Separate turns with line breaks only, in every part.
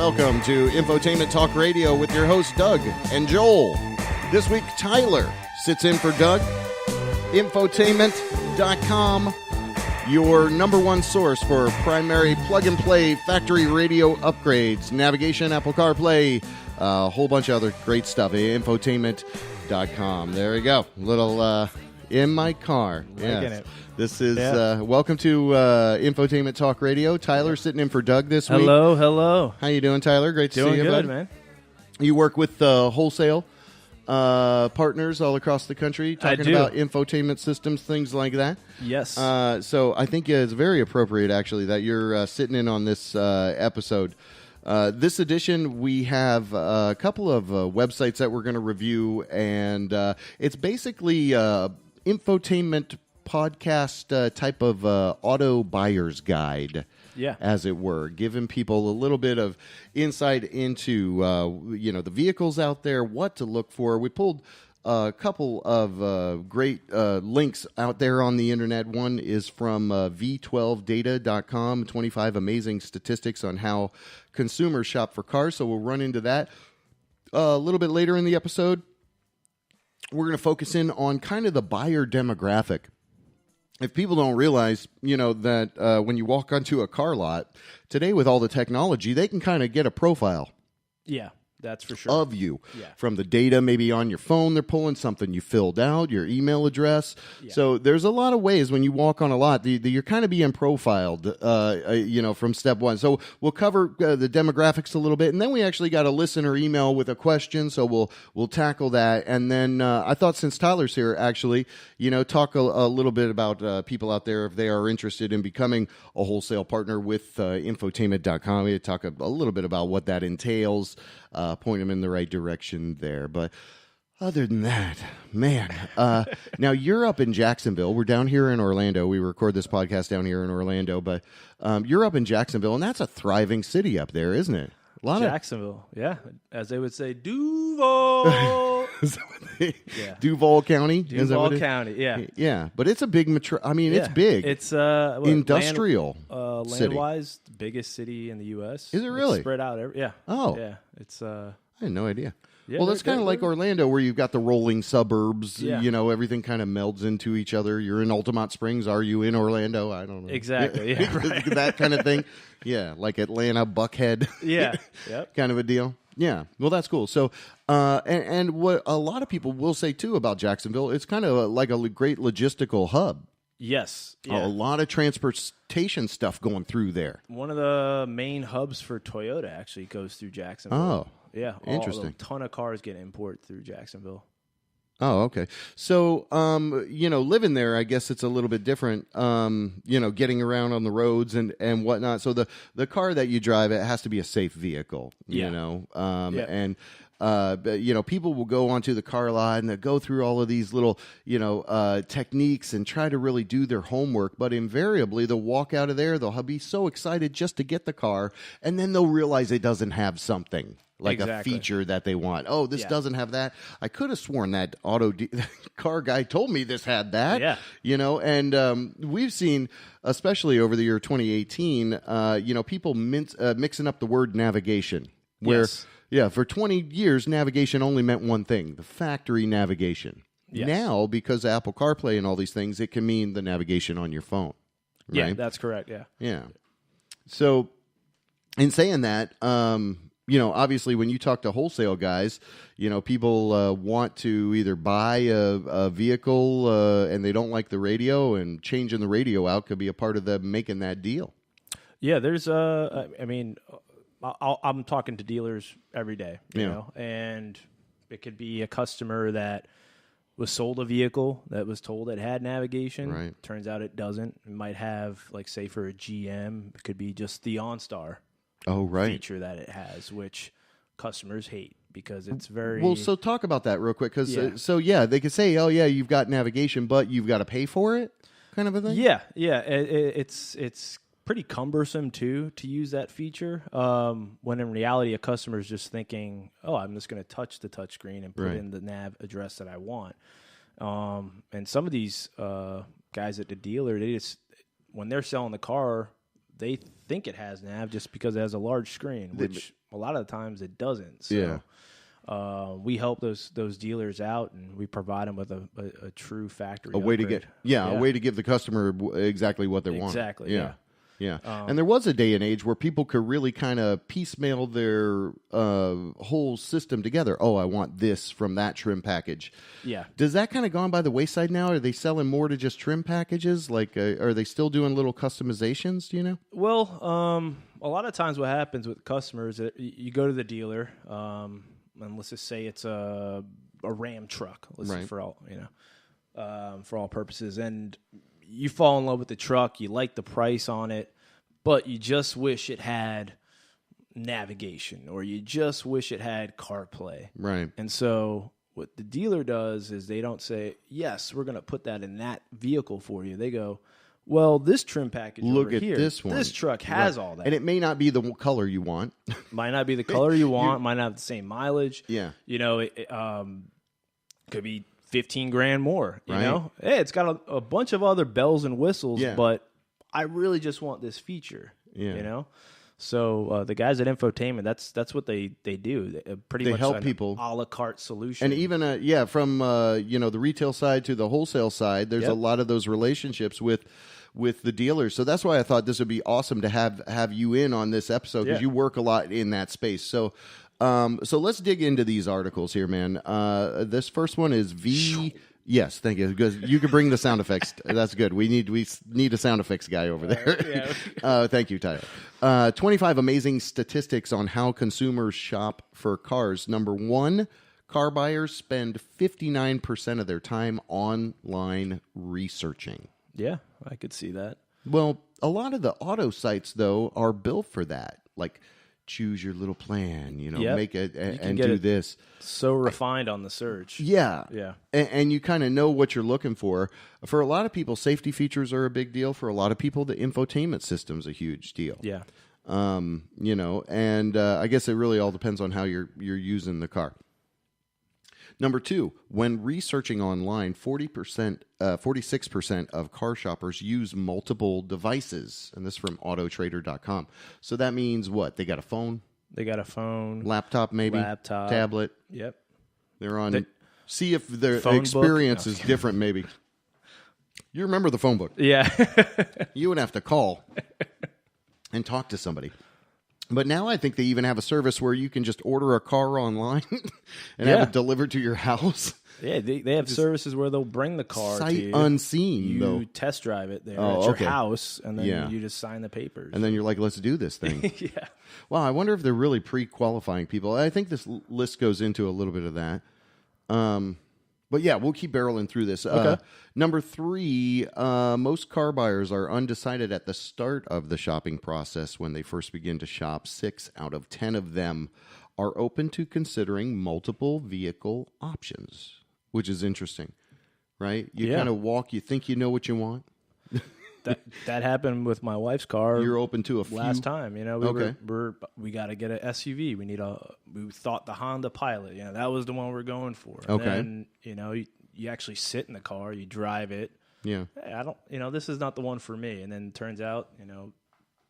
Welcome to Infotainment Talk Radio with your hosts Doug and Joel. This week, Tyler sits in for Doug. Infotainment.com, your number one source for primary plug-and-play factory radio upgrades, navigation, Apple CarPlay, a whole bunch of other great stuff. Infotainment.com. There we go. Little in my car. Yes. This is welcome to Infotainment Talk Radio. Tyler sitting in for Doug this week.
Hello.
How you doing, Tyler? Great to see you,
Doing good,
bud.
man.
You work with wholesale partners all across the country, talking about infotainment systems, things like that.
Yes.
So I think it's very appropriate, actually, that you're sitting in on this episode. This edition, we have a couple of websites that we're going to review, and it's basically infotainment podcast type of auto buyer's guide, as it were, giving people a little bit of insight into the vehicles out there, what to look for. We pulled a couple of great links out there on the internet. One is from v12data.com, 25 amazing statistics on how consumers shop for cars. So we'll run into that a little bit later in the episode. We're going to focus in on kind of the buyer demographic. If people don't realize, that when you walk onto a car lot today with all the technology, they can kind of get a profile.
Yeah, that's for sure.
Of you. Yeah. From the data maybe on your phone, they're pulling something you filled out, your email address. Yeah. So there's a lot of ways when you walk on a lot, you're kind of being profiled, from step one. So we'll cover the demographics a little bit, and then we actually got a listener email with a question, so we'll tackle that. And then I thought since Tyler's here, actually, talk a little bit about people out there if they are interested in becoming a wholesale partner with Infotainment.com. We talk a little bit about what that entails. Point them in the right direction there. But other than that, man, now you're up in Jacksonville. We're down here in Orlando. We record this podcast down here in Orlando, but you're up in Jacksonville, and that's a thriving city up there, isn't it?
Jacksonville, as they would say, Duval.
Duval County?
Duval County, yeah.
Yeah, but it's a big metro. I mean, it's big.
It's
industrial.
Land-wise, the biggest city in the U.S.
Is it really?
It's spread out. Yeah.
Oh.
Yeah. It's.
I had no idea.
Yeah,
well, that's kind of like Orlando, where you've got the rolling suburbs.
Yeah.
Everything kind of melds into each other. You're in Altamont Springs. Are you in Orlando? I don't know.
Exactly. Yeah, right.
That kind of thing. Yeah, like Atlanta, Buckhead.
Yeah. Yep.
Kind of a deal. Yeah. Well, that's cool. So, and what a lot of people will say too about Jacksonville, it's kind of like a great logistical hub.
Yes. Yeah.
A lot of transportation stuff going through there.
One of the main hubs for Toyota actually goes through Jacksonville.
Oh.
Yeah.
Interesting.
A ton of cars get imported through Jacksonville.
Oh, okay. So, living there, I guess it's a little bit different, getting around on the roads and whatnot. So the car that you drive, it has to be a safe vehicle, and people will go onto the car lot and they'll go through all of these little, techniques and try to really do their homework. But invariably, they'll walk out of there, they'll be so excited just to get the car, and then they'll realize it doesn't have something. Like
exactly.
A feature that they want. Oh, this doesn't have that. I could have sworn that car guy told me this had that.
Yeah.
And we've seen, especially over the year 2018, people mixing up the word navigation. Where, for 20 years, navigation only meant one thing, the factory navigation. Yes. Now, because of Apple CarPlay and all these things, it can mean the navigation on your phone. Right?
Yeah, that's correct,
Yeah. So, in saying that, obviously when you talk to wholesale guys, people want to either buy a vehicle and they don't like the radio, and changing the radio out could be a part of them making that deal.
Yeah, there's I'm talking to dealers every day, and it could be a customer that was sold a vehicle that was told it had navigation.
Right.
Turns out it doesn't. It might have, like, say for a GM, it could be just the OnStar. Feature that it has, which customers hate because it's very...
Well, so talk about that real quick, because they could say, oh, yeah, you've got navigation, but you've got to pay for it, kind of a thing?
Yeah. It's pretty cumbersome, too, to use that feature, when in reality a customer is just thinking, oh, I'm just going to touch the touchscreen and put in the nav address that I want. And some of these guys at the dealer, they just, when they're selling the car, they think it has nav just because it has a large screen, which a lot of the times it doesn't. So, we help those dealers out, and we provide them with a true factory
way
upgrade.
to get a way to give the customer exactly what they want.
Exactly. Yeah.
Yeah. And there was a day and age where people could really kind of piecemeal their whole system together. Oh, I want this from that trim package.
Yeah.
Does that kind of gone by the wayside now? Are they selling more to just trim packages? Like, are they still doing little customizations? Do you know?
Well, a lot of times what happens with customers, you go to the dealer, and let's just say it's a Ram truck, let's say for all purposes, and you fall in love with the truck, you like the price on it, but you just wish it had navigation, or you just wish it had CarPlay.
Right.
And so what the dealer does is they don't say, yes, we're going to put that in that vehicle for you. They go, well, this trim package
Look
over
at
here,
this one.
this truck has all that.
And it may not be the color you want.
Might not be the color you want, might not have the same mileage.
Yeah.
You know, it could be $15,000 more, you know? Hey, it's got a bunch of other bells and whistles, but I really just want this feature, you know? So the guys at Infotainment, that's what they do. They much
help people.
A la carte solution.
And even, from, the retail side to the wholesale side, there's a lot of those relationships with the dealers. So that's why I thought this would be awesome to have you in on this episode, because you work a lot in that space. So let's dig into these articles here, man. This first one is Yes, thank you. Because you could bring the sound effects. That's good. We need a sound effects guy over there. Thank you, Tyler. 25 amazing statistics on how consumers shop for cars. Number 1, car buyers spend 59% of their time online researching.
Yeah, I could see that.
Well, a lot of the auto sites, though, are built for that. Like, choose your little plan, make it and do this.
So refined on the search.
Yeah.
Yeah.
And you kind of know what you're looking for. For a lot of people, safety features are a big deal. For a lot of people, the infotainment system's a huge deal.
Yeah.
I guess it really all depends on how you're using the car. Number 2, when researching online, 46% of car shoppers use multiple devices, and this is from autotrader.com. So that means what? They got a phone?
They got a phone.
Laptop, maybe? Tablet?
Yep.
They're on... see if their experience is different, maybe. You remember the phone book.
Yeah.
You would have to call and talk to somebody. But now I think they even have a service where you can just order a car online and have it delivered to your house.
Yeah, they have services where they'll bring the car to you.
Sight unseen,
you test drive it there at your house, and then you just sign the papers.
And then you're like, let's do this thing.
Yeah.
Well, I wonder if they're really pre-qualifying people. I think this list goes into a little bit of that. But yeah, we'll keep barreling through this.
Okay.
Number 3, most car buyers are undecided at the start of the shopping process when they first begin to shop. 6 out of 10 of them are open to considering multiple vehicle options, which is interesting, right? You kind of walk, you think you know what you want.
That happened with my wife's car.
You're open to a few?
Last time, we got to get an SUV. We thought the Honda Pilot, that was the one we're going for. And then, you actually sit in the car, you drive it.
Yeah.
Hey, I don't, this is not the one for me. And then it turns out,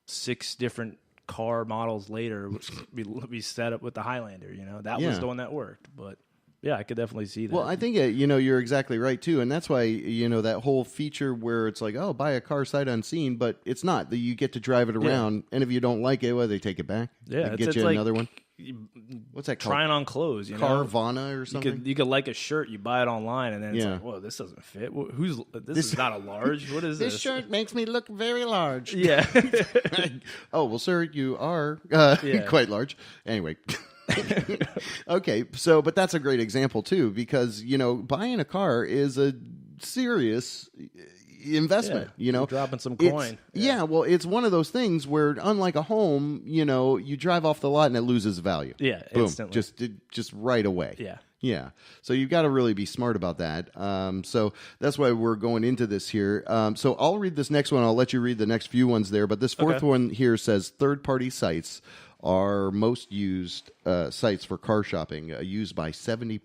6 different car models later, we set up with the Highlander, that was the one that worked. But yeah, I could definitely see that.
Well, I think, you're exactly right, too. And that's why, that whole feature where it's like, oh, buy a car sight unseen, but it's not. You get to drive it around, and if you don't like it, they take it back.
Yeah.
They get you another one. What's that called?
Trying on clothes,
Carvana or something?
You could like a shirt, you buy it online, and then it's like, whoa, this doesn't fit. This is not a large. What is this?
This shirt makes me look very large.
Yeah.
Oh, well, sir, you are quite large. Anyway. Okay, but that's a great example too, because buying a car is a serious investment.
You're dropping some coin.
Well, it's one of those things where, unlike a home, you drive off the lot and it loses value.
Yeah,
boom,
instantly.
just right away.
Yeah.
So you've got to really be smart about that. So that's why we're going into this here. So I'll read this next one. I'll let you read the next few ones there. But this fourth one here says third-party sites are most used sites for car shopping, used by 78%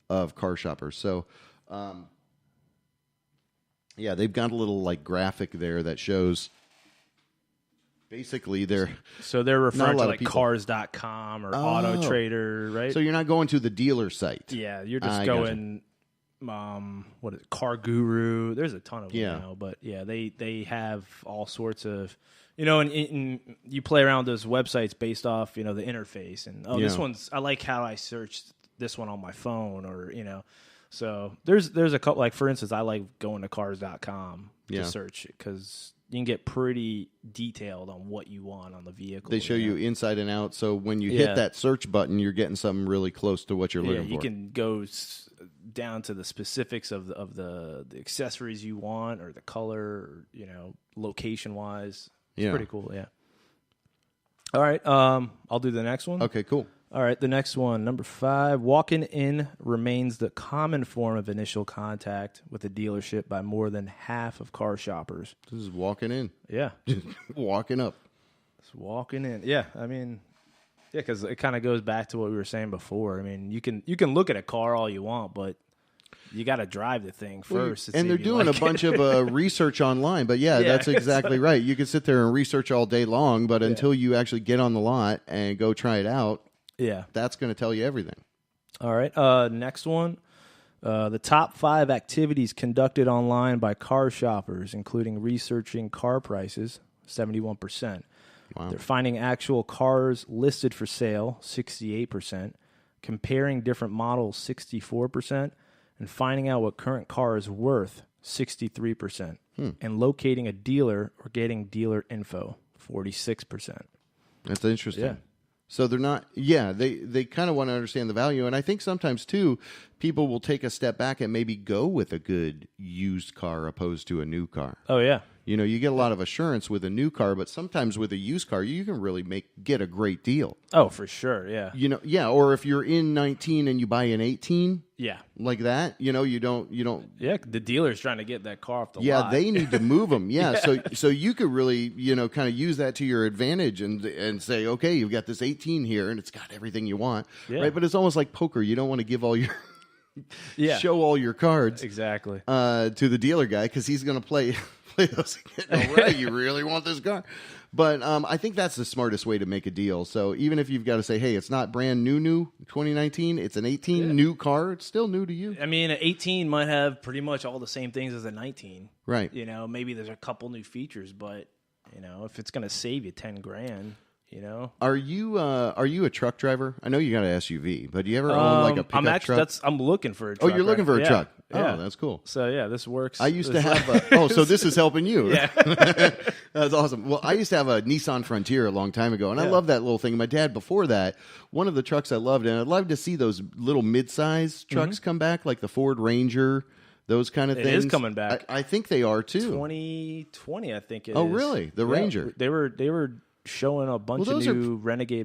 of car shoppers. So, they've got a little graphic there that shows Basically, they're
referring to like
people.
Cars.com or Auto Trader, right?
So you're not going to the dealer site.
Yeah, you're just going. What is it, Car Guru? There's a ton of them now, but yeah, they have all sorts of, and you play around those websites based off, the interface, and this one's, I like how I searched this one on my phone, or so there's a couple, like for instance, I like going to Cars.com to search it because you can get pretty detailed on what you want on the vehicle.
They show you inside and out, so when you hit that search button, you're getting something really close to what you're looking for.
You can go down to the specifics of the accessories you want, or the color, or, location wise. It's pretty cool. Yeah. All right. I'll do the next one.
Okay, cool.
All right. The next one, number 5, walking in remains the common form of initial contact with a dealership by more than half of car shoppers.
This is walking in.
Yeah.
Walking up.
It's walking in. Yeah. I mean, yeah, because it kind of goes back to what we were saying before. I mean, you can look at a car all you want, but you got to drive the thing first.
And they're doing a bunch of research online. But that's exactly right. You can sit there and research all day long, but until you actually get on the lot and go try it out, that's going to tell you everything.
All right. Next one. The top 5 activities conducted online by car shoppers, including researching car prices, 71%.
Wow.
They're finding actual cars listed for sale, 68%, comparing different models, 64%, and finding out what current car is worth, 63%, and locating a dealer or getting dealer info, 46%.
That's interesting.
Yeah.
So they're not, they kind of want to understand the value. And I think sometimes, too, people will take a step back and maybe go with a good used car opposed to a new car.
Oh, yeah.
You get a lot of assurance with a new car, but sometimes with a used car, you can really get a great deal.
Oh, for sure, yeah.
Or if you're in 19 and you buy an 18,
yeah,
like that, you don't.
Yeah, the dealer's trying to get that car off the lot.
Yeah, they need to move them. Yeah, so you could really, kind of use that to your advantage and say, okay, you've got this 18 here, and it's got everything you want, right? But it's almost like poker. You don't want to give all your show all your cards
exactly
to the dealer guy because he's going to play those again. All right, you really want this car? But I think that's the smartest way to make a deal. So even if you've got to say, hey, it's not brand new 2019, it's an 18 new car, it's still new to you.
I mean, an 18 might have pretty much all the same things as a 19.
Right.
Maybe there's a couple new features, but, if it's going to save you $10,000,
Are you a truck driver? I know you got an SUV, but do you ever own like a pickup truck?
I'm looking for a truck.
Oh, you're looking for a truck.
Yeah.
Oh, that's cool.
So this works.
I used to have so this is helping you.
Yeah.
That's awesome. Well, I used to have a Nissan Frontier a long time ago, and I love that little thing. My dad, before that, one of the trucks I loved, and I'd love to see those little mid-size trucks come back, like the Ford Ranger, those kind of things. It is
coming back.
I think they are too.
2020, I think it is.
Oh, really? The Ranger.
They were showing a bunch of new Ranger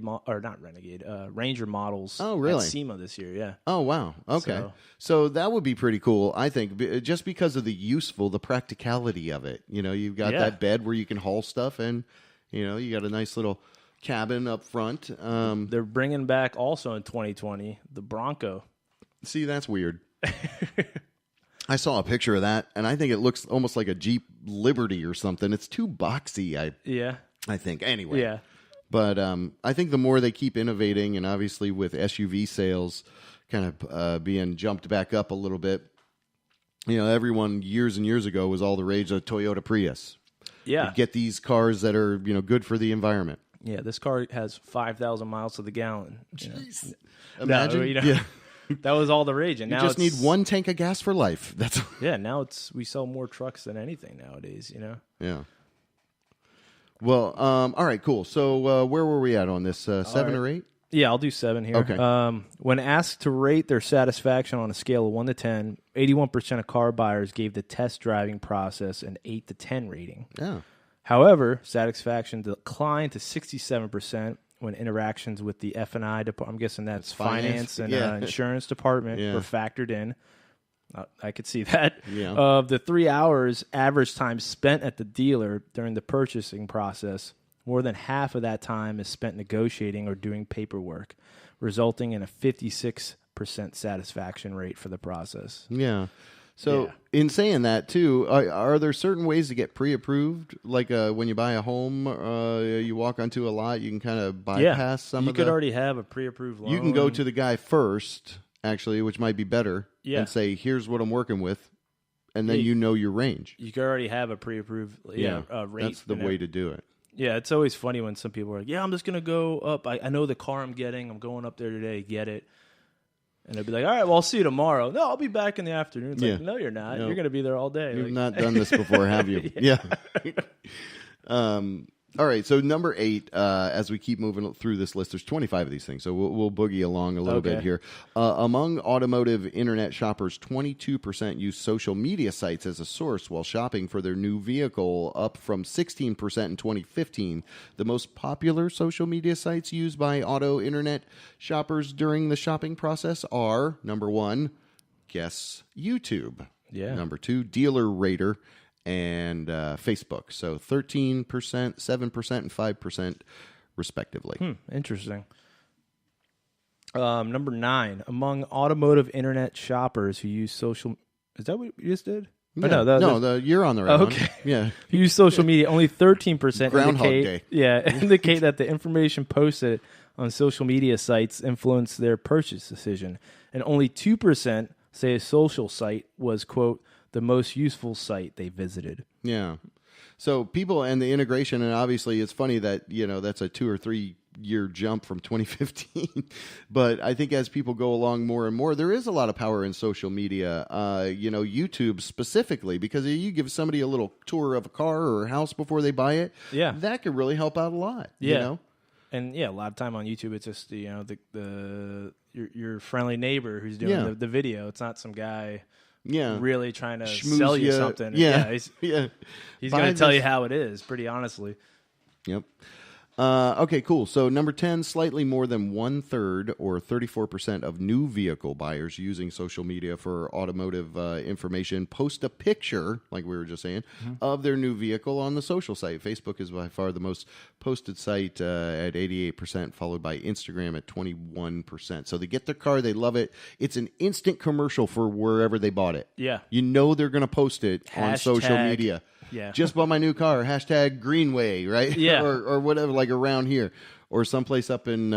models.
Oh, really?
At SEMA this year, yeah.
Oh, wow. Okay. So that would be pretty cool, I think, just because of the practicality of it. You've got that bed where you can haul stuff, and, you got a nice little cabin up front.
They're bringing back also in 2020 the Bronco.
See, that's weird. I saw a picture of that, and I think it looks almost like a Jeep Liberty or something. It's too boxy, I think. Anyway.
Yeah.
But I think the more they keep innovating, and obviously with SUV sales kind of being jumped back up a little bit, everyone years and years ago was all the rage of Toyota Prius.
Yeah.
You get these cars that are, good for the environment.
Yeah, this car has 5,000 miles to the gallon.
Jeez. Imagine.
No, that was all the rage. And
you
now
just need one tank of gas for life. That's
now we sell more trucks than anything nowadays,
Yeah. Well, all right, cool. So where were we at on this? 7 or 8?
Yeah, I'll do 7 here.
Okay.
When asked to rate their satisfaction on a scale of 1 to 10, 81% of car buyers gave the test driving process an 8 to 10 rating.
Yeah.
However, satisfaction declined to 67% when interactions with the F&I department, I'm guessing that's finance and insurance department, were factored in. I could see that.
Yeah.
Of the 3 hours average time spent at the dealer during the purchasing process, more than half of that time is spent negotiating or doing paperwork, resulting in a 56% satisfaction rate for the process.
Yeah. So in saying that too, are there certain ways to get pre-approved? Like when you buy a home, you walk onto a lot, you can kind of bypass some of the...
You could already have a pre-approved loan.
You can go to the guy first, actually, which might be better,
Yeah.
and say, here's what I'm working with, and then you know your range.
You could already have a pre-approved rate.
That's the way to do it.
Yeah, it's always funny when some people are like, I'm just going to go up. I know the car I'm getting. I'm going up there today, get it. And they'll be like, all right, well, I'll see you tomorrow. No, I'll be back in the afternoon. It's like, no, you're not. No. You're going to be there all day.
You've not done this before, have you? Yeah. All right, so number 8, as we keep moving through this list, there's 25 of these things, so we'll boogie along a little bit here. Among automotive internet shoppers, 22% use social media sites as a source while shopping for their new vehicle, up from 16% in 2015. The most popular social media sites used by auto internet shoppers during the shopping process are, number 1, guess YouTube.
Yeah.
Number 2, Dealer Rater. And Facebook. So 13%, 7%, and 5% respectively.
Interesting. Number 9, among automotive internet shoppers who use social... Is that what you just did?
Yeah. No, you're on the right one. Yeah.
Who use social media, only 13%
Groundhog Day.
Indicate that the information posted on social media sites influenced their purchase decision. And only 2% say a social site was, quote, the most useful site they visited.
Yeah. So people and the integration, and obviously it's funny that, that's a 2 or 3 year jump from 2015. But I think as people go along more and more, there is a lot of power in social media, YouTube specifically, because you give somebody a little tour of a car or a house before they buy it.
Yeah.
That could really help out a lot.
Yeah. And a lot of time on YouTube, it's just, your friendly neighbor who's doing the video. It's not some guy...
Yeah,
really trying to sell you something. He's going to tell you how it is, pretty honestly.
Yep. Okay, cool. So number 10, slightly more than 1/3 or 34% of new vehicle buyers using social media for automotive information post a picture, like we were just saying, of their new vehicle on the social site. Facebook is by far the most posted site at 88%, followed by Instagram at 21%. So they get their car, they love it. It's an instant commercial for wherever they bought it.
Yeah.
They're going to post it on social media.
Yeah.
Just bought my new car, hashtag Greenway, right?
Yeah.
or whatever, like around here. Or someplace up in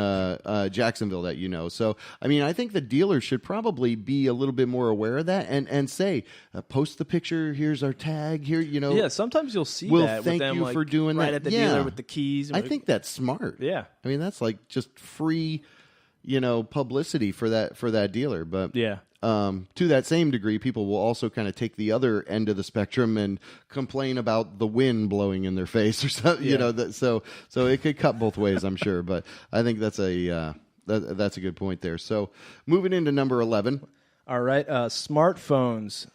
Jacksonville that So, I think the dealers should probably be a little bit more aware of that and say, post the picture, here's our tag, here,
Yeah, sometimes you'll see
that
with them,
you for doing
right
that.
at the dealer with the keys.
I think that's smart.
Yeah.
That's like just free, publicity for that dealer. But
yeah.
To that same degree, people will also kind of take the other end of the spectrum and complain about the wind blowing in their face or something. So it could cut both ways, I'm sure. But I think that's a good point there. So moving into number 11.
All right, smartphones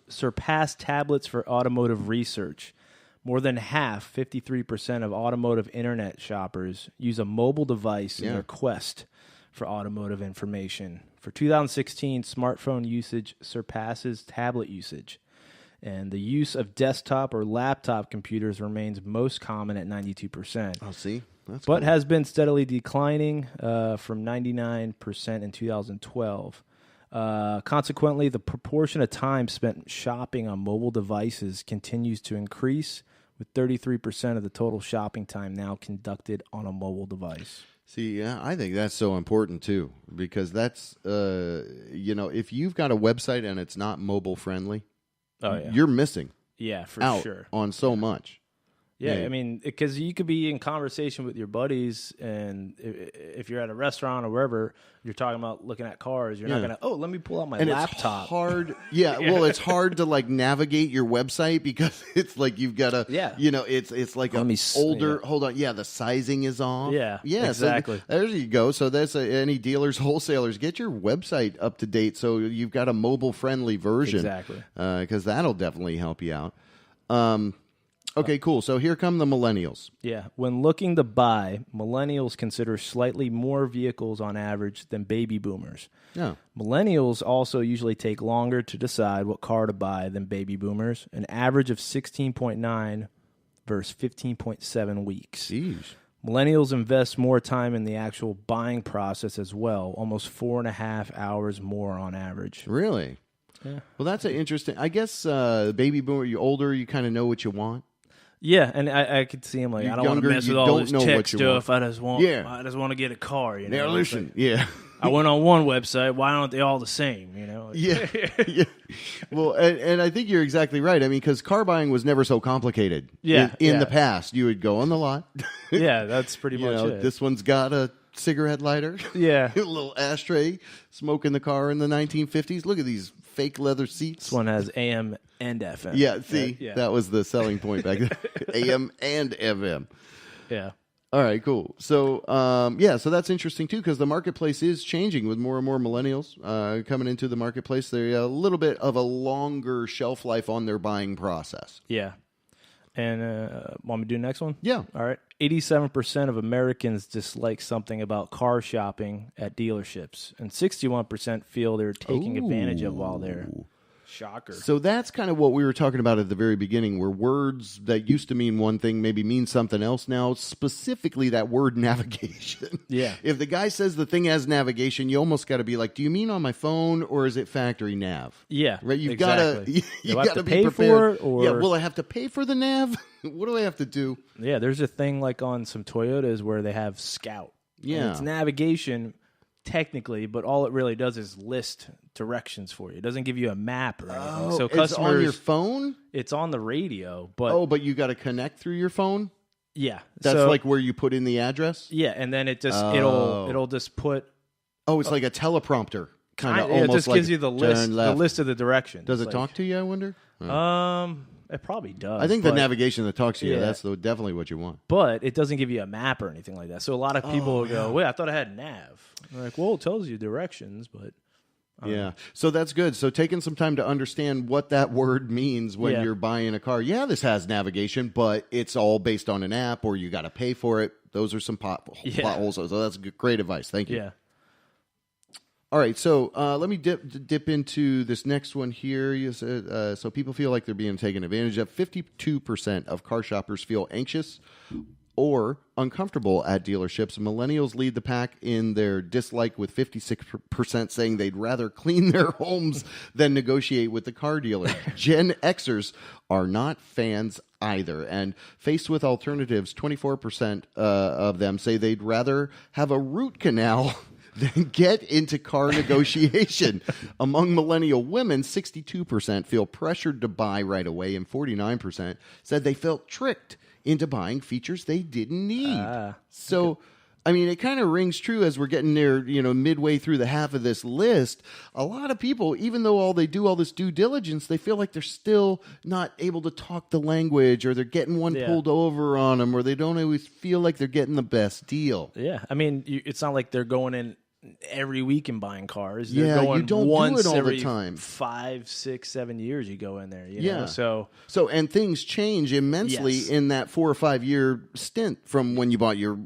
surpass tablets for automotive research. More than half, 53% of automotive internet shoppers use a mobile device in their quest for automotive information. For 2016, smartphone usage surpasses tablet usage, and the use of desktop or laptop computers remains most common at 92%.
Oh, see? That's
but
cool.
Has been steadily declining from 99% in 2012. Consequently, the proportion of time spent shopping on mobile devices continues to increase, with 33% of the total shopping time now conducted on a mobile device.
See, I think that's so important too, because that's, if you've got a website and it's not mobile friendly, you're missing
out
sure on so much.
Yeah, because you could be in conversation with your buddies, and if you're at a restaurant or wherever, you're talking about looking at cars. You're not going to, let me pull out my laptop.
It's hard. Well, it's hard to navigate your website because it's like you've got to, it's like older. Hold on, the sizing is off.
Yeah,
exactly. So there you go. So that's any dealers, wholesalers, get your website up to date so you've got a mobile friendly version.
Exactly,
because that'll definitely help you out. Okay, cool. So here come the millennials.
Yeah. When looking to buy, millennials consider slightly more vehicles on average than baby boomers.
Yeah.
Millennials also usually take longer to decide what car to buy than baby boomers, an average of 16.9 versus 15.7 weeks.
Jeez.
Millennials invest more time in the actual buying process as well, almost 4.5 hours more on average.
Really?
Yeah.
Well, that's an interesting. I guess baby boomer, you older, you kind of know what you want.
Yeah, and I could see him like,
You're
I don't want to
younger,
mess
you
with all
don't
this
know
tech
what you
stuff.
want.
I just want to get a car. You know,
Now listen,
like,
yeah.
I went on one website. Why aren't they all the same? You know.
Yeah, yeah. Well, and I think you're exactly right. I mean, because car buying was never so complicated.
Yeah,
In
yeah.
the past, you would go on the lot.
Yeah, that's pretty
You
much
know,
it.
this one's got a cigarette lighter.
Yeah.
A little ashtray. Smoke in the car in the 1950s. Look at these fake leather seats.
This one has AM and FM.
Yeah, see,
Yeah.
that was the selling point back then. AM and FM.
Yeah.
All right, cool. So, so that's interesting too, because the marketplace is changing with more and more millennials coming into the marketplace. They're a little bit of a longer shelf life on their buying process.
Yeah. And want me to do the next one?
Yeah.
All right. 87% of Americans dislike something about car shopping at dealerships, and 61% feel they're taking advantage of while there. Shocker.
So that's kind of what we were talking about at the very beginning, where words that used to mean one thing maybe mean something else now, specifically that word navigation.
Yeah.
If the guy says the thing has navigation, you almost got to be like, do you mean on my phone or is it factory nav?
Yeah.
Right? You've
exactly.
got to
Do I have to
be
pay
prepared.
for it, or
yeah, will I have to pay for the nav? What do I have to do?
Yeah, there's a thing like on some Toyotas where they have Scout.
Yeah.
And it's navigation technically, but all it really does is list directions for you. It doesn't give you a map or anything.
Oh,
So
it's
customers,
on your phone?
it's on the radio, but
But you got to connect through your phone?
yeah.
That's
so,
like where you put in the address?
yeah, and then it just
Oh.
it'll just put
Oh, it's like a teleprompter. Kind of
it
almost
just
like
gives you the list of the directions.
Does it
Like,
talk to you, I wonder?
It probably does.
I think the
but-
navigation that talks to you,
Yeah.
that's definitely what you want.
but it doesn't give you a map or anything like that. So a lot of people will go, "Wait, I thought I had nav." I'm like, well, it tells you directions, but
Yeah. So that's good. So taking some time to understand what that word means when
Yeah.
you're buying a car. Yeah, this has navigation, but it's all based on an app or you got to pay for it. Those are some potholes. So that's great advice. Thank you.
yeah,
All right, so let me dip into this next one here. You said, so people feel like they're being taken advantage of. 52% of car shoppers feel anxious or uncomfortable at dealerships. Millennials lead the pack in their dislike, with 56% saying they'd rather clean their homes than negotiate with the car dealer. Gen Xers are not fans either. And faced with alternatives, 24% of them say they'd rather have a root canal then get into car negotiation. Among millennial women, 62% feel pressured to buy right away, and 49% said they felt tricked into buying features they didn't need. So, I mean, it kind of rings true as we're getting near, midway through the half of this list. A lot of people, even though they do all this due diligence, they feel like they're still not able to talk the language, or they're getting one pulled over on them, or they don't always feel like they're getting the best deal.
yeah. I mean, it's not like they're going in every week and buying cars. They're
Yeah,
going
you don't
once
do it all
every
the time.
5, 6, 7 years. You go in there. You
Yeah.
know? So
and things change immensely
Yes.
in that 4 or 5 year stint from when you bought your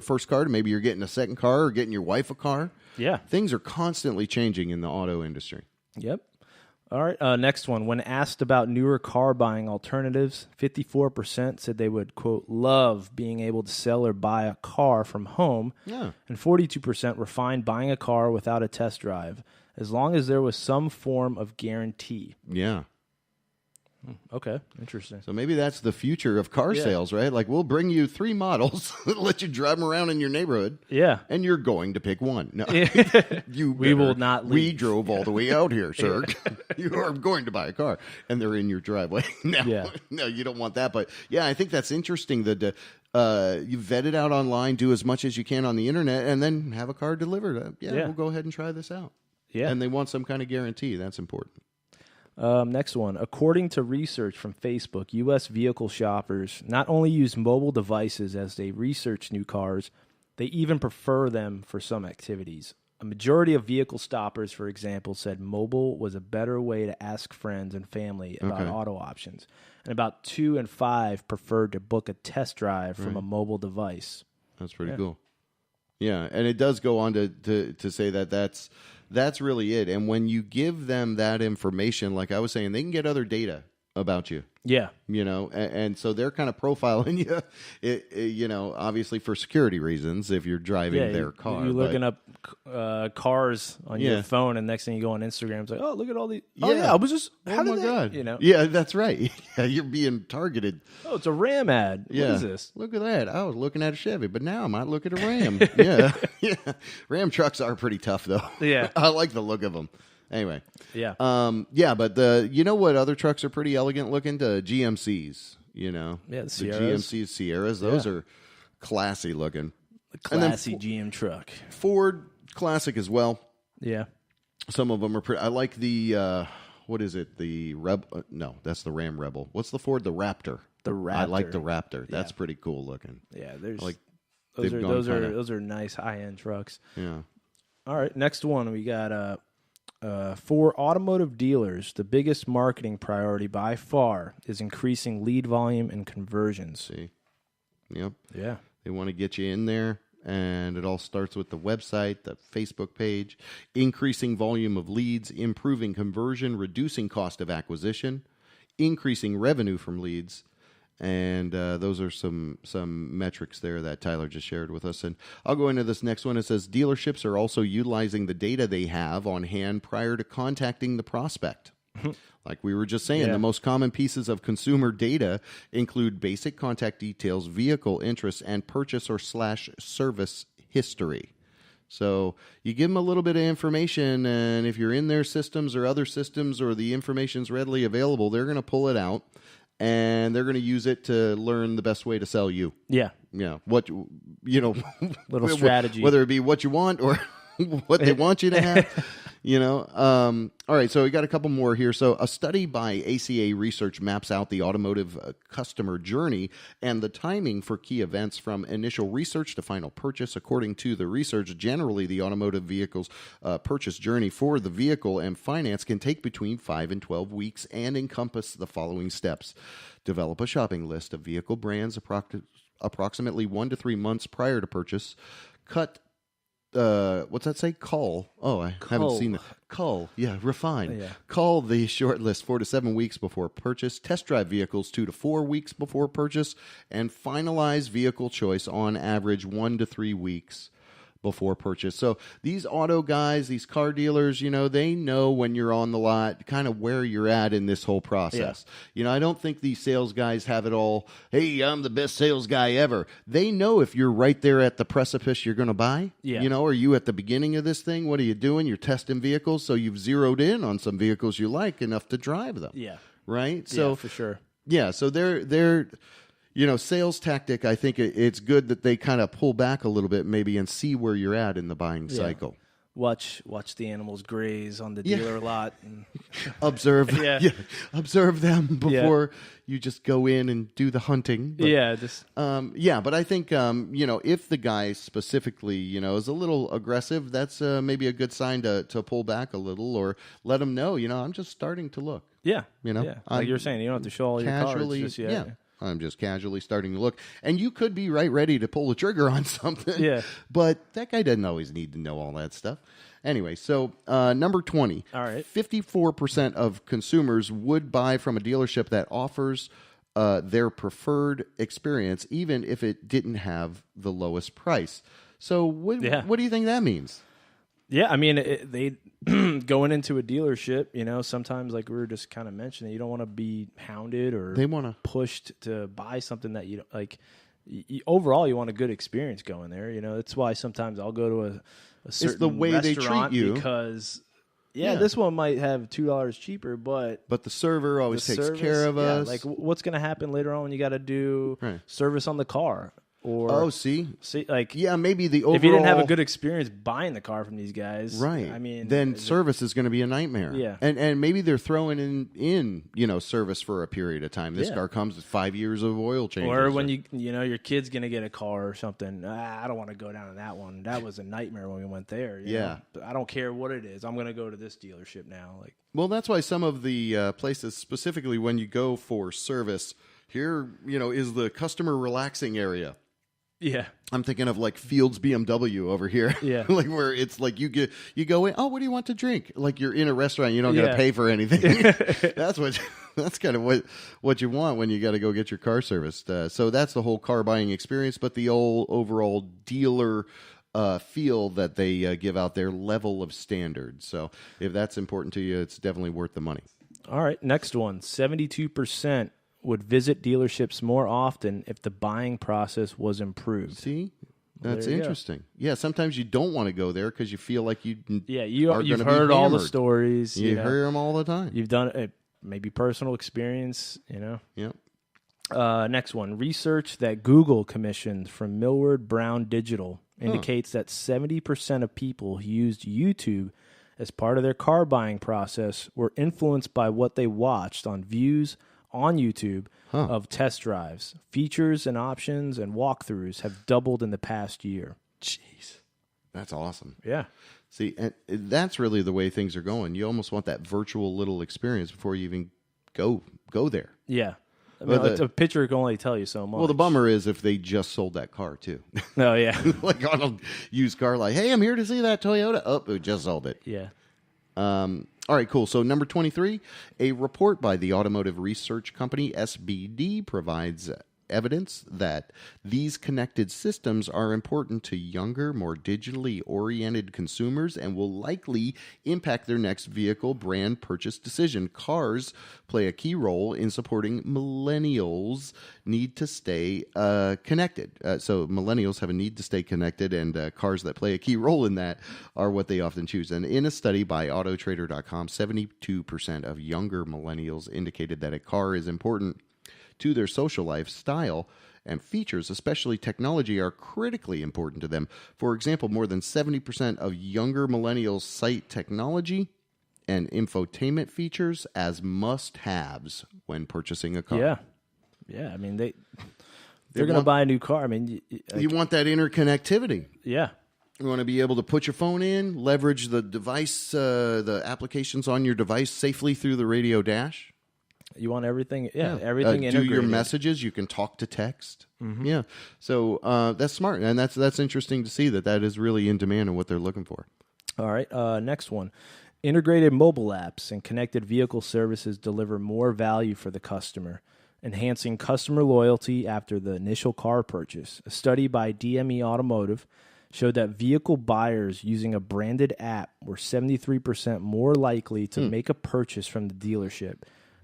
first car to maybe you're getting a second car or getting your wife a car.
yeah.
Things are constantly changing in the auto industry.
Yep. All right. Next one. When asked about newer car buying alternatives, 54% said they would, quote, love being able to sell or buy a car from home.
Yeah.
And 42% were fine buying a car without a test drive, as long as there was some form of guarantee.
Yeah.
Okay. Interesting.
So maybe that's the future of car sales, right? Like, we'll bring you 3 models, let you drive them around in your neighborhood.
Yeah.
And you're going to pick one. No,
We will not leave.
We drove all the way out here, sir. You are going to buy a car, and they're in your driveway. No, you don't want that. But yeah, I think that's interesting that you vet it out online, do as much as you can on the internet, and then have a car delivered. We'll go ahead and try this out.
Yeah.
And they want some kind of guarantee. That's important.
Next one. According to research from Facebook, U.S. vehicle shoppers not only use mobile devices as they research new cars, they even prefer them for some activities. A majority of vehicle stoppers, for example, said mobile was a better way to ask friends and family about auto options. And about 2 in 5 preferred to book a test drive from a mobile device.
That's pretty cool. Yeah, and it does go on to say that's really it. And when you give them that information, like I was saying, they can get other data about you.
Yeah.
And so they're kind of profiling you, obviously for security reasons if you're driving their car.
You're looking up cars on your phone, and next thing you go on Instagram, it's like, oh, look at all these. Oh, yeah, I was just, how did that?
God. Yeah, that's right. Yeah, you're being targeted.
Oh, it's a Ram ad.
Yeah.
What is this?
Look at that. I was looking at a Chevy, but now I might look at a Ram. Yeah. Yeah. Ram trucks are pretty tough, though.
Yeah.
I like the look of them. Anyway.
Yeah.
But you know what other trucks are pretty elegant looking? The GMCs,
Yeah, the
GMC Sierras, those are classy looking.
The classy GM truck.
Ford, classic as well.
Yeah.
Some of them are pretty. I like the, what is it? The Rebel? No, that's the Ram Rebel. What's the Ford? The Raptor.
The Raptor.
I like the Raptor. That's pretty cool looking.
Yeah, there's
like
those are nice high-end trucks.
Yeah.
All right, next one we got for automotive dealers, the biggest marketing priority by far is increasing lead volume and conversions.
See? Yep.
Yeah.
They want to get you in there, and it all starts with the website, the Facebook page, increasing volume of leads, improving conversion, reducing cost of acquisition, increasing revenue from leads. And those are some metrics there that Tyler just shared with us. And I'll go into this next one. It says dealerships are also utilizing the data they have on hand prior to contacting the prospect. Like we were just saying, the most common pieces of consumer data include basic contact details, vehicle interests, and purchase or / service history. So you give them a little bit of information, and if you're in their systems or other systems or the information's readily available, they're going to pull it out. And they're going to use it to learn the best way to sell you.
Yeah.
Yeah.
Little strategy.
Whether it be what you want or what they want you to have. All right, so we got a couple more here. So a study by ACA Research maps out the automotive customer journey and the timing for key events from initial research to final purchase. According to the research, generally the automotive vehicle's purchase journey for the vehicle and finance can take between 5 and 12 weeks and encompass the following steps. Develop a shopping list of vehicle brands approximately 1 to 3 months prior to purchase. What's that say? Cull. Oh, I haven't seen it. Cull. Yeah, refine.
Yeah.
Cull the short list 4 to 7 weeks before purchase. Test drive vehicles 2 to 4 weeks before purchase. And finalize vehicle choice on average 1 to 3 weeks before purchase. So these auto guys, these car dealers, they know when you're on the lot, kind of where you're at in this whole process. Yeah. I don't think these sales guys have it all, hey, I'm the best sales guy ever. They know if you're right there at the precipice you're going to buy.
Yeah.
Are you at the beginning of this thing? What are you doing? You're testing vehicles, so you've zeroed in on some vehicles you like enough to drive them.
Yeah.
Right? So
for sure.
Yeah, so they're sales tactic, I think it's good that they kind of pull back a little bit maybe and see where you're at in the buying cycle.
Watch the animals graze on the dealer lot. And
observe them before you just go in and do the hunting. But, but I think, if the guy specifically, is a little aggressive, that's maybe a good sign to pull back a little or let them know, I'm just starting to look.
Yeah. Like you're saying, you don't have to show all your cards just yet.
Yeah. I'm just casually starting to look. And you could be right ready to pull the trigger on something.
Yeah.
But that guy doesn't always need to know all that stuff. Anyway, so number 20.
All right.
54% of consumers would buy from a dealership that offers their preferred experience, even if it didn't have the lowest price. So what do you think that means?
Yeah, I mean, they going into a dealership, sometimes like we were just kind of mentioning, you don't want to be hounded or
they want to
pushed to buy something that you don't like. Overall, you want a good experience going there. That's why sometimes I'll go to a certain
it's the way
restaurant
they treat you
because this one might have $2 cheaper, but
the server always takes care of us.
Like what's going to happen later on when you got to do service on the car? Or
maybe the overall.
If you didn't have a good experience buying the car from these guys,
right?
I mean,
then service is going to be a nightmare.
Yeah,
and maybe they're throwing in service for a period of time. This car comes with 5 years of oil changes.
Or when your kid's going to get a car or something. I don't want to go down to that one. That was a nightmare when we went there. You know? I don't care what it is. I'm going to go to this dealership now.
Well, that's why some of the places, specifically when you go for service, here is the customer relaxing area.
Yeah,
I'm thinking of like Fields BMW over here.
Yeah,
like where it's like you go in. Oh, what do you want to drink? Like you're in a restaurant, you don't got to pay for anything. That's that's kind of what you want when you got to go get your car serviced. So that's the whole car buying experience, but the overall dealer feel that they give out, their level of standards. So if that's important to you, it's definitely worth the money.
All right, next one. 72% would visit dealerships more often if the buying process was improved.
See? That's interesting. Yeah, sometimes you don't want to go there because you feel like you've
heard all the stories.
You hear them all the time.
You've done it, maybe personal experience,
Yep.
Next one. Research that Google commissioned from Millward Brown Digital indicates that 70% of people who used YouTube as part of their car buying process were influenced by what they watched on views on YouTube of test drives. Features and options and walkthroughs have doubled in the past year.
Jeez. That's awesome.
Yeah.
See, and that's really the way things are going. You almost want that virtual little experience before you even go there.
Yeah. I mean, a picture can only tell you so much.
Well, the bummer is if they just sold that car, too.
Oh, yeah.
Like on a used car, like, hey, I'm here to see that Toyota. Oh, we just sold it.
Yeah.
All right, cool. So number 23, a report by the automotive research company SBD provides evidence that these connected systems are important to younger, more digitally oriented consumers and will likely impact their next vehicle brand purchase decision. Cars play a key role in supporting millennials' need to stay connected. So millennials have a need to stay connected, and cars that play a key role in that are what they often choose. And in a study by Autotrader.com, 72% of younger millennials indicated that a car is important to their social life. Style and features, especially technology, are critically important to them. For example, more than 70% of younger millennials cite technology and infotainment features as must-haves when purchasing a car.
Yeah. Yeah, I mean, they're going to buy a new car. I mean,
you want that interconnectivity.
Yeah.
You want to be able to put your phone in, leverage the device, the applications on your device safely through the radio dash.
You want everything, everything integrated.
Do your messages. You can talk to text. Mm-hmm. Yeah. So that's smart. And that's interesting to see that is really in demand and what they're looking for.
All right. Next one. Integrated mobile apps and connected vehicle services deliver more value for the customer, enhancing customer loyalty after the initial car purchase. A study by DME Automotive showed that vehicle buyers using a branded app were 73% more likely to make a purchase from the dealership.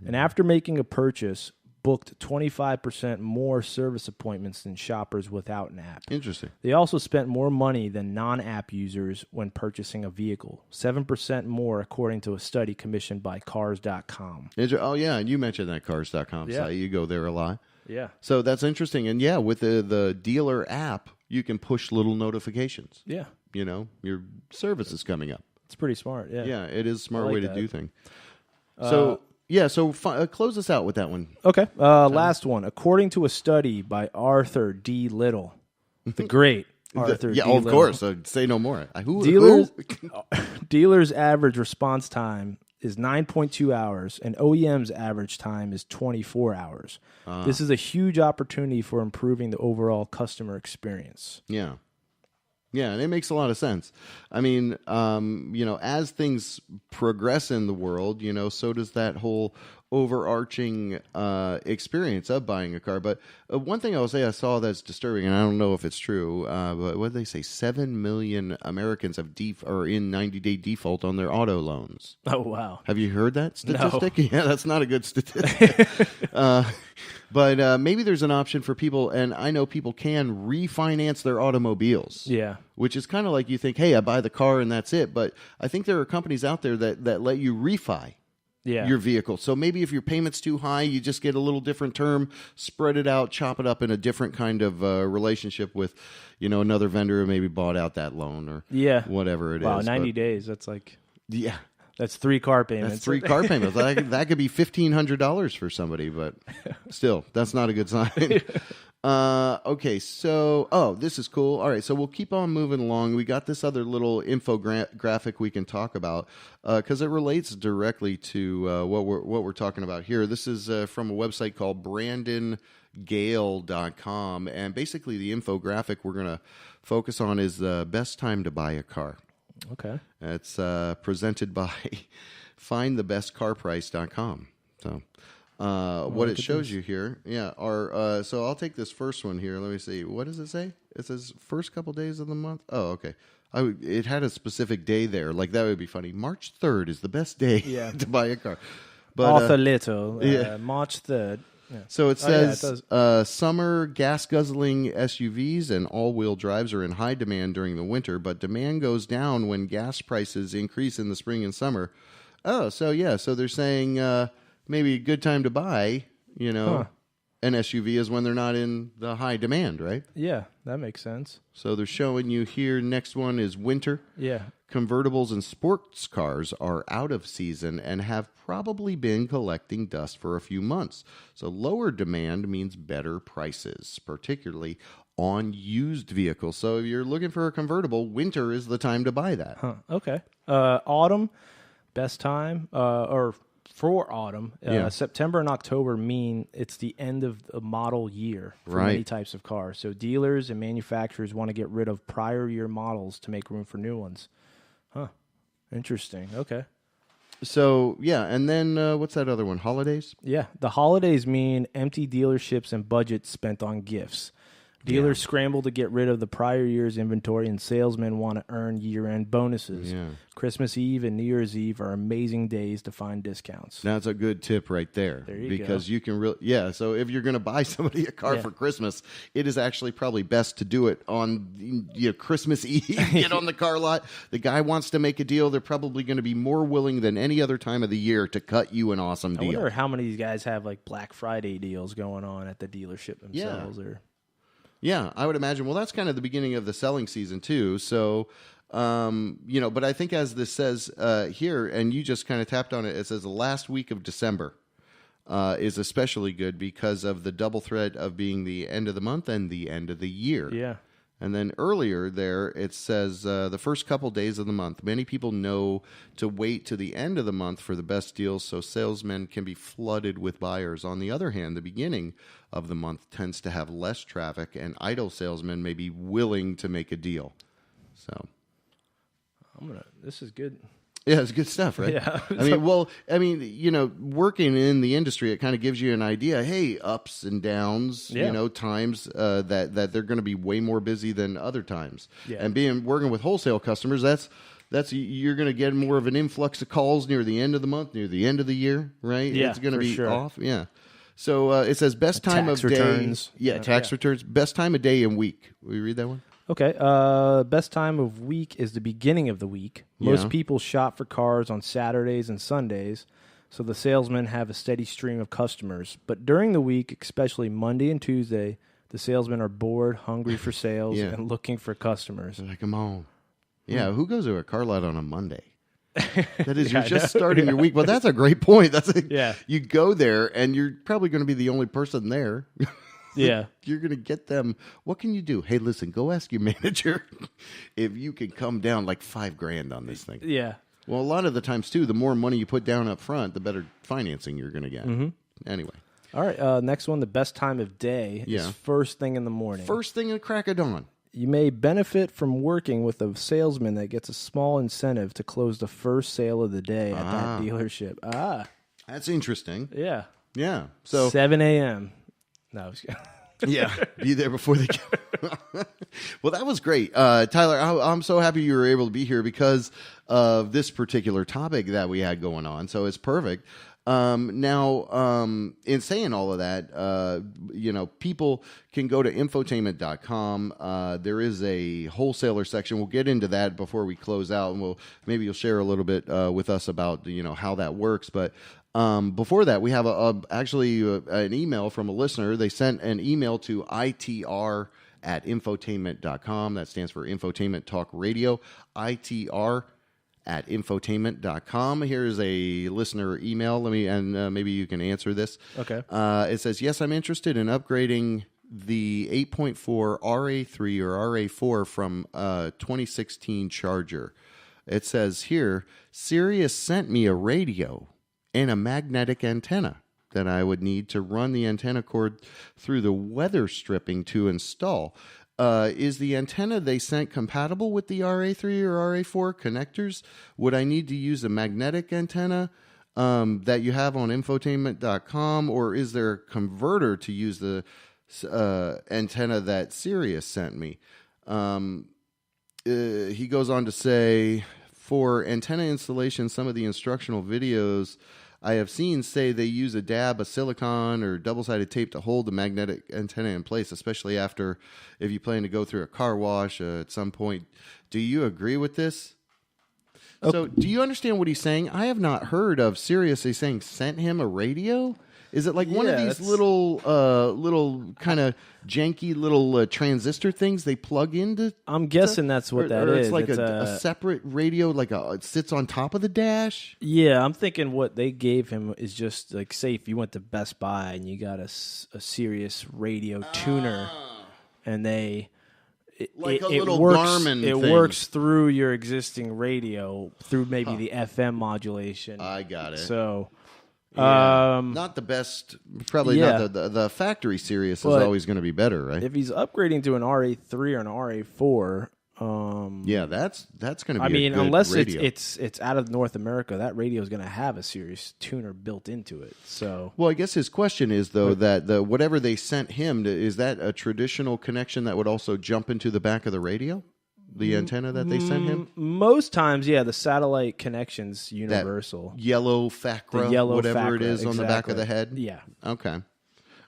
And after making a purchase, booked 25% more service appointments than shoppers without an app.
Interesting.
They also spent more money than non-app users when purchasing a vehicle, 7% more according to a study commissioned by Cars.com.
Oh, yeah, and you mentioned that Cars.com site. You go there a lot.
Yeah.
So that's interesting. And, yeah, with the dealer app, you can push little notifications.
Yeah.
You know, your service is coming up.
It's pretty smart, yeah.
Yeah, it is a smart way to do things. So... close us out with that one.
Okay. Last one. According to a study by Arthur D. Little, the great Arthur D.
Little.
Of
course. Say no more.
Dealers' average response time is 9.2 hours, and OEM's average time is 24 hours. This is a huge opportunity for improving the overall customer experience.
Yeah. Yeah, and it makes a lot of sense. I mean, as things progress in the world, so does that whole overarching experience of buying a car. But one thing I will say I saw that's disturbing, and I don't know if it's true, but what did they say? 7 million Americans are in 90-day default on their auto loans.
Oh, wow.
Have you heard that statistic?
No.
Yeah, that's not a good statistic. But maybe there's an option for people, and I know people can refinance their automobiles.
Yeah.
Which is kind of like you think, hey, I buy the car and that's it. But I think there are companies out there that let you refi your vehicle. So maybe if your payment's too high, you just get a little different term, spread it out, chop it up in a different kind of relationship with, another vendor who maybe bought out that loan or whatever it is.
Wow, 90 days. That's like...
Yeah.
That's 3 car payments.
That's 3 car payments. That could be $1,500 for somebody, but still, that's not a good sign. Okay, so, this is cool. All right, so we'll keep on moving along. We got this other little infographic we can talk about because it relates directly to what we're talking about here. This is from a website called BrandonGale.com, and basically the infographic we're going to focus on is the best time to buy a car.
Okay.
It's presented by FindTheBestCarPrice.com. So what it shows you here. Yeah. So I'll take this first one here. Let me see. What does it say? It says first couple days of the month. Oh, okay. It had a specific day there. Like, that would be funny. March 3rd is the best day to buy a car. But,
Arthur Little, March 3rd. Yeah.
So it says summer gas-guzzling SUVs and all-wheel drives are in high demand during the winter, but demand goes down when gas prices increase in the spring and summer. Oh, so they're saying maybe a good time to buy, an SUV is when they're not in the high demand, right?
Yeah, that makes sense.
So they're showing you here, next one is winter.
Yeah.
Convertibles and sports cars are out of season and have probably been collecting dust for a few months. So lower demand means better prices, particularly on used vehicles. So if you're looking for a convertible, winter is the time to buy that.
Okay. Autumn, best time, or for autumn, September and October mean it's the end of the model year for many types of cars. So dealers and manufacturers want to get rid of prior year models to make room for new ones. Huh. Interesting. Okay.
So, and then what's that other one? Holidays?
Yeah. The holidays mean empty dealerships and budgets spent on gifts. Dealers scramble to get rid of the prior year's inventory, and salesmen want to earn year-end bonuses. Yeah. Christmas Eve and New Year's Eve are amazing days to find discounts.
That's a good tip right there.
There you
go. Because you can really, so if you're going to buy somebody a car for Christmas, it is actually probably best to do it on Christmas Eve. Get on the car lot. The guy wants to make a deal. They're probably going to be more willing than any other time of the year to cut you an awesome deal.
I wonder how many of these guys have like Black Friday deals going on at the dealership themselves.
Yeah, I would imagine. Well, that's kind of the beginning of the selling season, too. So, but I think as this says here, and you just kind of tapped on it, it says the last week of December is especially good because of the double threat of being the end of the month and the end of the year.
Yeah.
And then earlier there, it says the first couple days of the month. Many people know to wait to the end of the month for the best deals, so salesmen can be flooded with buyers. On the other hand, the beginning of the month tends to have less traffic, and idle salesmen may be willing to make a deal. So,
this is good.
Yeah, it's good stuff, right?
Yeah.
Working in the industry, it kind of gives you an idea. Hey, ups and downs. Times that they're going to be way more busy than other times. Yeah. And working with wholesale customers, that's you're going to get more of an influx of calls near the end of the month, near the end of the year, right?
Yeah,
it's going to be
sure.
off. Yeah. So it says best time of
returns.
Day. Yeah, tax returns. Best time of day and week. Will you read that one?
Okay. Best time of week is the beginning of the week. Most people shop for cars on Saturdays and Sundays, so the salesmen have a steady stream of customers. But during the week, especially Monday and Tuesday, the salesmen are bored, hungry for sales, and looking for customers.
They're like, come on. Yeah, who goes to a car lot on a Monday? That is, you're just starting your week. Well, that's a great point. You go there, and you're probably going to be the only person there.
Yeah.
You're going to get them. What can you do? Hey, listen, go ask your manager if you can come down like $5,000 on this thing.
Yeah.
Well, a lot of the times, too, the more money you put down up front, the better financing you're going to get. Mm-hmm. Anyway.
All right. Next one, the best time of day is first thing in the morning.
First thing at crack of dawn.
You may benefit from working with a salesman that gets a small incentive to close the first sale of the day at that dealership.
That's interesting.
Yeah.
Yeah. So
7 a.m. No, I was kidding.
Yeah, be there before they get. Well, that was great. Tyler, I'm so happy you were able to be here because of this particular topic that we had going on. So it's perfect. Now, in saying all of that, people can go to Infotainment.com. There is a wholesaler section. We'll get into that before we close out, and maybe you'll share a little bit with us about how that works. But before that, we have actually an email from a listener. They sent an email to ITR at Infotainment.com. That stands for Infotainment Talk Radio. ITR at Infotainment.com. Here's a listener email. Maybe you can answer this.
Okay.
It says, yes, I'm interested in upgrading the 8.4 RA3 or RA4 from 2016 Charger. It says here, Sirius sent me a radio and a magnetic antenna that I would need to run the antenna cord through the weather stripping to install. Is the antenna they sent compatible with the RA3 or RA4 connectors? Would I need to use a magnetic antenna that you have on infotainment.com, or is there a converter to use the antenna that Sirius sent me? He goes on to say, for antenna installation, some of the instructional videos I have seen say they use a dab of silicone or double-sided tape to hold the magnetic antenna in place, especially after if you plan to go through a car wash at some point. Do you agree with this? Okay. So do you understand what he's saying? I have not heard of Sirius saying sent him a radio. Is it like one of these little kind of janky little transistor things they plug into?
I'm guessing that's what that is.
It's like a separate radio, like it sits on top of the dash?
Yeah, I'm thinking what they gave him is just like, say if you went to Best Buy and you got a Sirius radio tuner, and it
little
works,
Garmin
it
thing.
works through your existing radio through maybe the FM modulation.
I got it.
So...
Yeah. Not the best, probably not the factory Sirius is always going to be better, right?
If he's upgrading to an RA3 or an RA4,
that's going to be.
Unless
radio.
it's out of North America, that radio is going to have a Sirius tuner built into it. So,
well, I guess his question is though that whatever they sent him is that a traditional connection that would also jump into the back of the radio? The antenna that they sent him?
Most times, yeah, the satellite connection's universal.
That yellow FACRA, whatever it is on the back of the head?
Yeah.
Okay.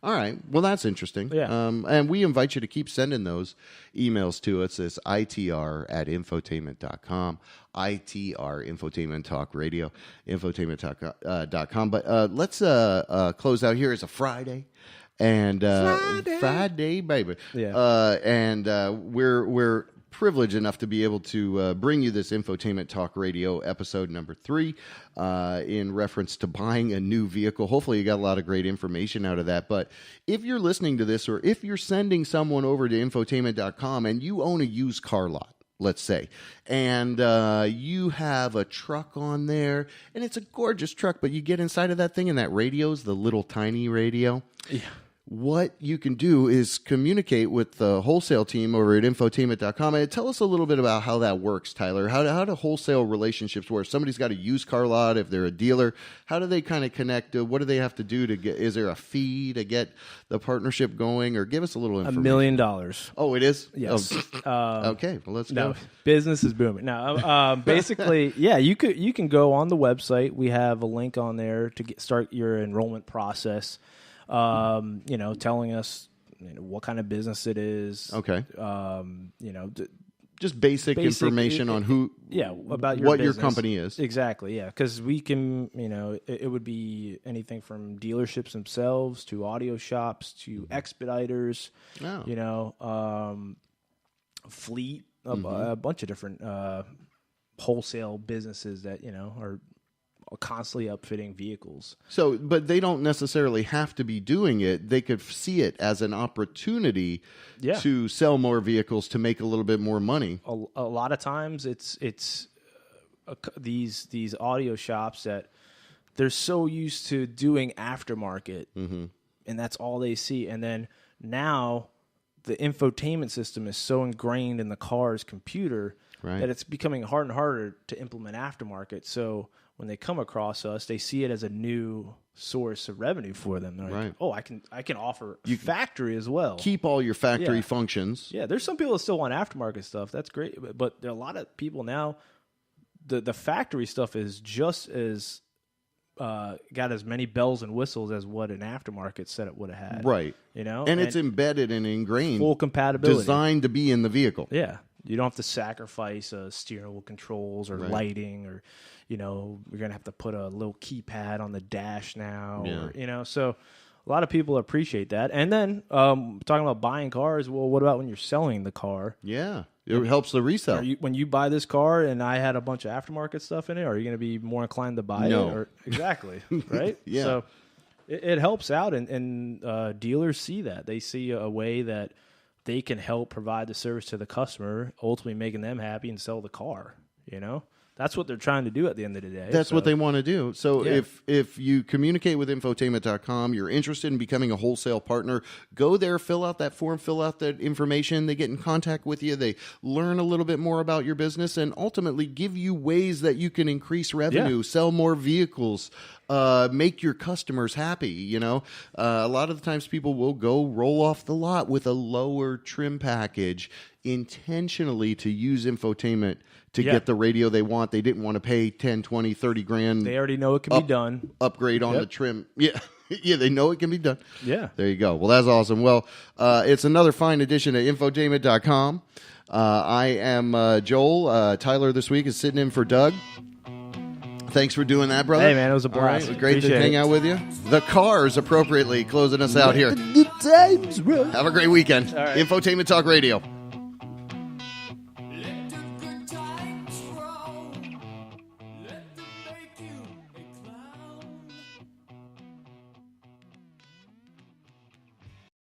All right. Well, that's interesting.
Yeah.
And we invite you to keep sending those emails to us. It's ITR@infotainment.com. ITR, Infotainment Talk Radio, infotainment.com. But let's close out here. It's a Friday. And Friday, baby.
Yeah.
And we're privileged enough to be able to bring you this Infotainment Talk Radio episode number 3 in reference to buying a new vehicle. Hopefully you got a lot of great information out of that. But if you're listening to this, or if you're sending someone over to infotainment.com and you own a used car lot, let's say, and you have a truck on there, and it's a gorgeous truck, but you get inside of that thing and that radio's the little tiny radio.
Yeah.
What you can do is communicate with the wholesale team over at infotainment.com. And tell us a little bit about how that works, Tyler. How do wholesale relationships work? Somebody's got a used car lot. If they're a dealer, how do they kind of connect? What do they have to do to get? Is there a fee to get the partnership going? Or give us a little information.
$1 million.
Oh, it is?
Yes.
Okay, well, let's go.
Business is booming. Now, basically, yeah, you can go on the website. We have a link on there to start your enrollment process. Telling us what kind of business it is.
Okay. Just basic information on
about your
what
business.
Your company is.
Exactly. Yeah. Because we can, it would be anything from dealerships themselves to audio shops to expediters, fleet, a bunch of different, wholesale businesses that, are constantly upfitting vehicles.
So, but they don't necessarily have to be doing it. They could see it as an opportunity to sell more vehicles to make a little bit more money.
A lot of times it's these audio shops that they're so used to doing aftermarket, and that's all they see. And then now the infotainment system is so ingrained in the car's computer that it's becoming harder and harder to implement aftermarket. So when they come across us, they see it as a new source of revenue for them. They're like, oh, I can offer factory as well.
Keep all your factory functions.
Yeah, there's some people that still want aftermarket stuff. That's great. But there are a lot of people now, the factory stuff is just as got as many bells and whistles as what an aftermarket setup would have had.
Right. And it's embedded and ingrained.
Full compatibility.
Designed to be in the vehicle.
Yeah. You don't have to sacrifice steering wheel controls or lighting, or you're going to have to put a little keypad on the dash now.
Yeah.
Or, so a lot of people appreciate that. And then talking about buying cars, well, what about when you're selling the car?
Yeah, it helps the resale.
When you buy this car and I had a bunch of aftermarket stuff in it, are you going to be more inclined to buy it? Exactly, right?
Yeah.
So it helps out, and dealers see that. They see a way that they can help provide the service to the customer, ultimately making them happy and sell the car, that's what they're trying to do at the end of the day.
That's what they want to do. So
Yeah.
if you communicate with Infotainment.com, you're interested in becoming a wholesale partner, go there, fill out that form, fill out that information. They get in contact with you. They learn a little bit more about your business and ultimately give you ways that you can increase revenue, sell more vehicles, make your customers happy. You know, a lot of the times people will go roll off the lot with a lower trim package intentionally to use Infotainment to get the radio they want. They didn't want to pay 10, 20, 30 grand.
They already know it can be done.
Upgrade on the trim. Yeah. Yeah, they know it can be done.
Yeah.
There you go. Well, that's awesome. Well, it's another fine edition of Infotainment.com. I am Joel. Tyler this week is sitting in for Doug. Thanks for doing that, brother.
Hey, man, it was a blast.
Right, great to hang out with you. The Cars appropriately closing us out here.
The times, bro.
Have a great weekend.
All right.
Infotainment Talk Radio.